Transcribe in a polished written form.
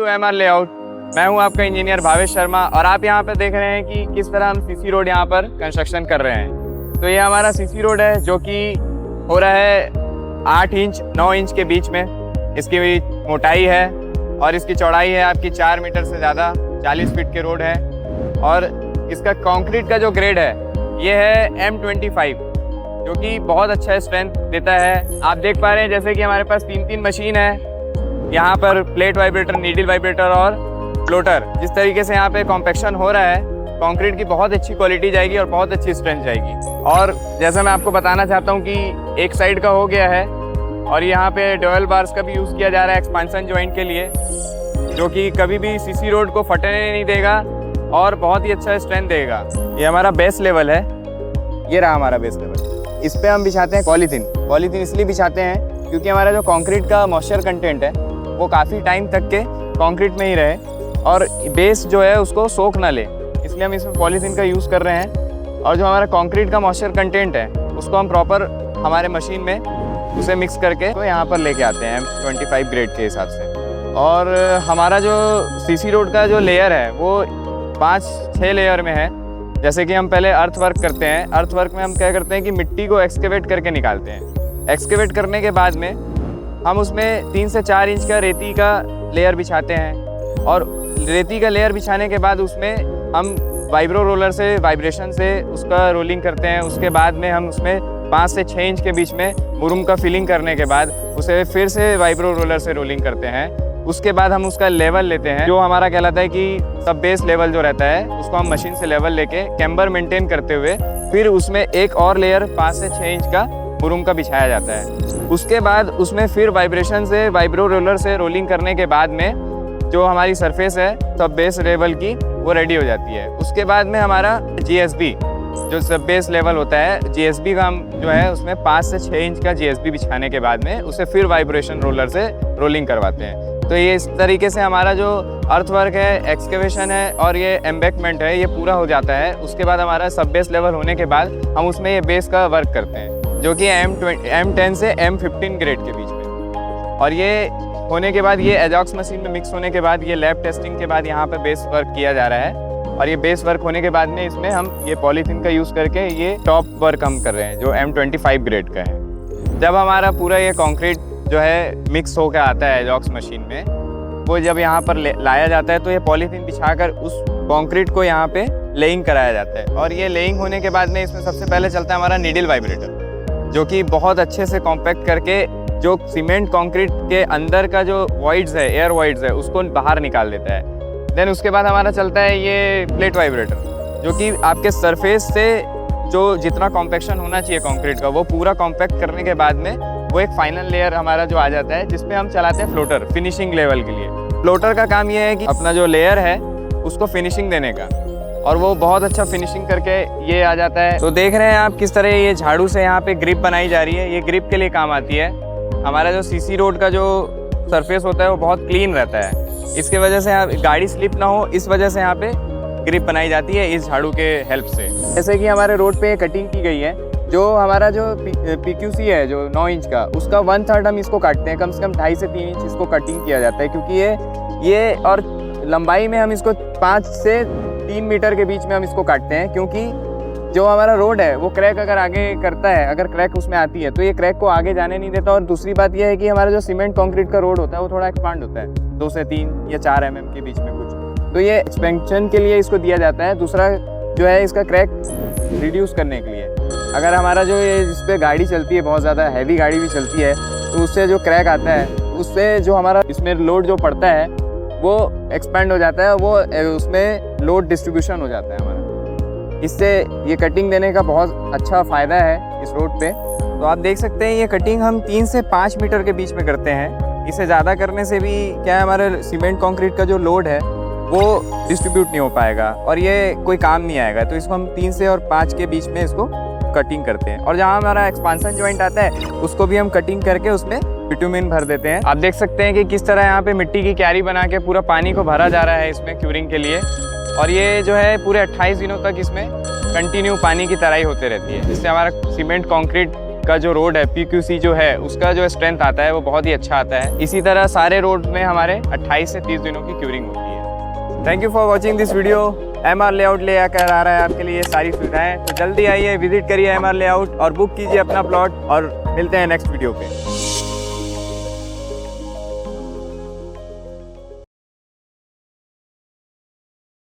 MR layout. मैं हूं आपका इंजीनियर भावेश शर्मा और आप यहां पर देख रहे हैं कि किस तरह हम सीसी रोड यहां पर कंस्ट्रक्शन कर रहे हैं। तो ये हमारा सीसी रोड है जो कि हो रहा है 8 इंच 9 इंच के बीच में। इसकी मोटाई है और इसकी चौड़ाई है आपकी 4 मीटर से ज़्यादा, 40 फीट के रोड है। और इसका कंक्रीट का जो ग्रेड है ये है M25 जो कि बहुत अच्छा स्ट्रेंथ देता है। आप देख पा रहे हैं जैसे कि हमारे पास 3 मशीन है यहाँ पर, प्लेट वाइब्रेटर, नीडल वाइब्रेटर और फ्लोटर। जिस तरीके से यहाँ पे कॉम्पैक्शन हो रहा है, कंक्रीट की बहुत अच्छी क्वालिटी जाएगी और बहुत अच्छी स्ट्रेंथ जाएगी। और जैसा मैं आपको बताना चाहता हूँ कि एक साइड का हो गया है और यहाँ पे डुअल बार्स का भी यूज़ किया जा रहा है एक्सपांसन जॉइंट के लिए, जो कि कभी भी सीसी रोड को फटने नहीं देगा और बहुत ही अच्छा स्ट्रेंथ देगा। ये हमारा बेस लेवल है, ये रहा हमारा बेस लेवल। इस पे हम बिछाते हैं पॉलीथीन। पॉलीथीन इसलिए बिछाते हैं क्योंकि हमारा जो कंक्रीट का मॉइस्चर कंटेंट है वो काफ़ी टाइम तक के कंक्रीट में ही रहे और बेस जो है उसको सोख ना ले, इसलिए हम इसमें पॉलीथीन का यूज़ कर रहे हैं। और जो हमारा कंक्रीट का मॉइस्चर कंटेंट है उसको हम प्रॉपर हमारे मशीन में उसे मिक्स करके तो यहाँ पर लेके आते हैं M25 ग्रेड के हिसाब से। और हमारा जो सीसी रोड का जो लेयर है वो 5-6 लेयर में है। जैसे कि हम पहले अर्थ वर्क करते हैं। अर्थ वर्क में हम क्या करते हैं कि मिट्टी को एक्सकेवेट करके निकालते हैं। एक्सकेवेट करने के बाद में हम उसमें 3 से 4 इंच का रेती का लेयर बिछाते हैं और रेती का लेयर बिछाने के बाद उसमें हम वाइब्रो रोलर से वाइब्रेशन से उसका रोलिंग करते हैं। उसके बाद में हम उसमें 5 से 6 इंच के बीच में मुरुम का फिलिंग करने के बाद उसे फिर से वाइब्रो रोलर से रोलिंग करते हैं। उसके बाद हम उसका लेवल लेते हैं, जो हमारा कहलाता है कि सब बेस लेवल जो रहता है उसको हम मशीन से लेवल लेके कैम्बर मेंटेन करते हुए फिर उसमें एक और लेयर 5 से 6 इंच का मुरुम का बिछाया जाता है। उसके बाद उसमें फिर वाइब्रेशन से वाइब्रो रोलर से रोलिंग करने के बाद में जो हमारी सरफेस है सब बेस लेवल की वो रेडी हो जाती है। उसके बाद में हमारा GSB जो सब बेस लेवल होता है, GSB का हम जो है उसमें 5 से 6 इंच का GSB बिछाने के बाद में उसे फिर वाइब्रेशन रोलर से रोलिंग करवाते हैं। तो ये इस तरीके से हमारा जो अर्थ वर्क है, एक्सकेवेशन है और ये एम्बैकमेंट है ये पूरा हो जाता है। उसके बाद हमारा सब बेस लेवल होने के बाद हम उसमें ये बेस का वर्क करते हैं जो कि M10 से M15 ग्रेड के बीच में। और ये होने के बाद ये एजॉक्स मशीन में मिक्स होने के बाद ये लैब टेस्टिंग के बाद यहाँ पे बेस वर्क किया जा रहा है। और ये बेस वर्क होने के बाद में इसमें हम ये पॉलीथीन का यूज़ करके ये टॉप वर्क हम कर रहे हैं जो M25 ग्रेड का है। जब हमारा पूरा ये कॉन्क्रीट जो है मिक्स होकर आता है एजॉक्स मशीन में, वो जब यहाँ पर लाया जाता है तो ये पॉलीथीन बिछाकर उस कंक्रीट को यहाँ पे लेइंग कराया जाता है। और ये लेइंग होने के बाद में इसमें सबसे पहले चलता है हमारा नीडल वाइब्रेटर, जो कि बहुत अच्छे से कॉम्पैक्ट करके जो सीमेंट कंक्रीट के अंदर का जो वॉइड्स है, एयर वॉइड्स है, उसको बाहर निकाल देता है। देन उसके बाद हमारा चलता है ये प्लेट वाइब्रेटर, जो कि आपके सरफेस से जो जितना कॉम्पैक्शन होना चाहिए कंक्रीट का वो पूरा कॉम्पैक्ट करने के बाद में वो एक फाइनल लेयर हमारा जो आ जाता है जिसपे हम चलाते हैं फ्लोटर फिनिशिंग लेवल के लिए। फ्लोटर का काम ये है कि अपना जो लेयर है उसको फिनिशिंग देने का, और वो बहुत अच्छा फिनिशिंग करके ये आ जाता है। तो देख रहे हैं आप किस तरह ये झाड़ू से यहाँ पे ग्रिप बनाई जा रही है। ये ग्रिप के लिए काम आती है। हमारा जो सीसी रोड का जो सरफेस होता है वो बहुत क्लीन रहता है, इसके वजह से गाड़ी स्लिप ना हो, इस वजह से यहाँ पे ग्रिप बनाई जाती है इस झाड़ू के हेल्प से। जैसे कि हमारे रोड पे कटिंग की गई है, जो हमारा जो PQC है जो 9 इंच का, उसका 1/3 हम इसको काटते हैं। कम से कम 2.5 से 3 इंच इसको कटिंग किया जाता है, क्योंकि ये और लंबाई में हम इसको 5 से 3 मीटर के बीच में हम इसको काटते हैं। क्योंकि जो हमारा रोड है वो क्रैक अगर आगे करता है, अगर क्रैक उसमें आती है तो ये क्रैक को आगे जाने नहीं देता। और दूसरी बात यह है कि हमारा जो सीमेंट कंक्रीट का रोड होता है वो थोड़ा एक्सपांड होता है 2 से 3 या 4 mm के बीच में कुछ, तो ये एक्सपेंशन के लिए इसको दिया जाता है। दूसरा जो है इसका क्रैक रिड्यूस करने के लिए, अगर हमारा जो ये जिस पे गाड़ी चलती है, बहुत ज़्यादा हैवी गाड़ी भी चलती है, तो उससे जो क्रैक आता है उससे जो हमारा इसमें लोड जो पड़ता है वो एक्सपेंड हो जाता है, वो उसमें लोड डिस्ट्रीब्यूशन हो जाता है हमारा। इससे ये कटिंग देने का बहुत अच्छा फ़ायदा है इस रोड पे। तो आप देख सकते हैं ये कटिंग हम 3 से 5 मीटर के बीच में करते हैं। इसे ज़्यादा करने से भी क्या है, हमारे सीमेंट कंक्रीट का जो लोड है वो डिस्ट्रीब्यूट नहीं हो पाएगा और ये कोई काम नहीं आएगा। तो इसको हम 3 से और 5 के बीच में इसको कटिंग करते हैं। और जहाँ हमारा एक्सपांसन जॉइंट आता है उसको भी हम कटिंग करके उसमें बिटुमिन भर देते हैं। आप देख सकते हैं कि किस तरह यहाँ पे मिट्टी की क्यारी बना के पूरा पानी को भरा जा रहा है इसमें क्यूरिंग के लिए। और ये जो है पूरे 28 दिनों तक इसमें कंटिन्यू पानी की तराई होते रहती है, जिससे हमारा सीमेंट कंक्रीट का जो रोड है PQC जो है उसका जो स्ट्रेंथ आता है वो बहुत ही अच्छा आता है। इसी तरह सारे रोड में हमारे 28 से 30 दिनों की क्यूरिंग होती है। Thank you for watching this video. MR layout ले आकर आ रहा है आपके लिए ये सारी सुविधाएं, तो जल्दी आइए, विजिट करिए MR लेआउट और बुक कीजिए अपना प्लॉट, और मिलते हैं नेक्स्ट वीडियो पे।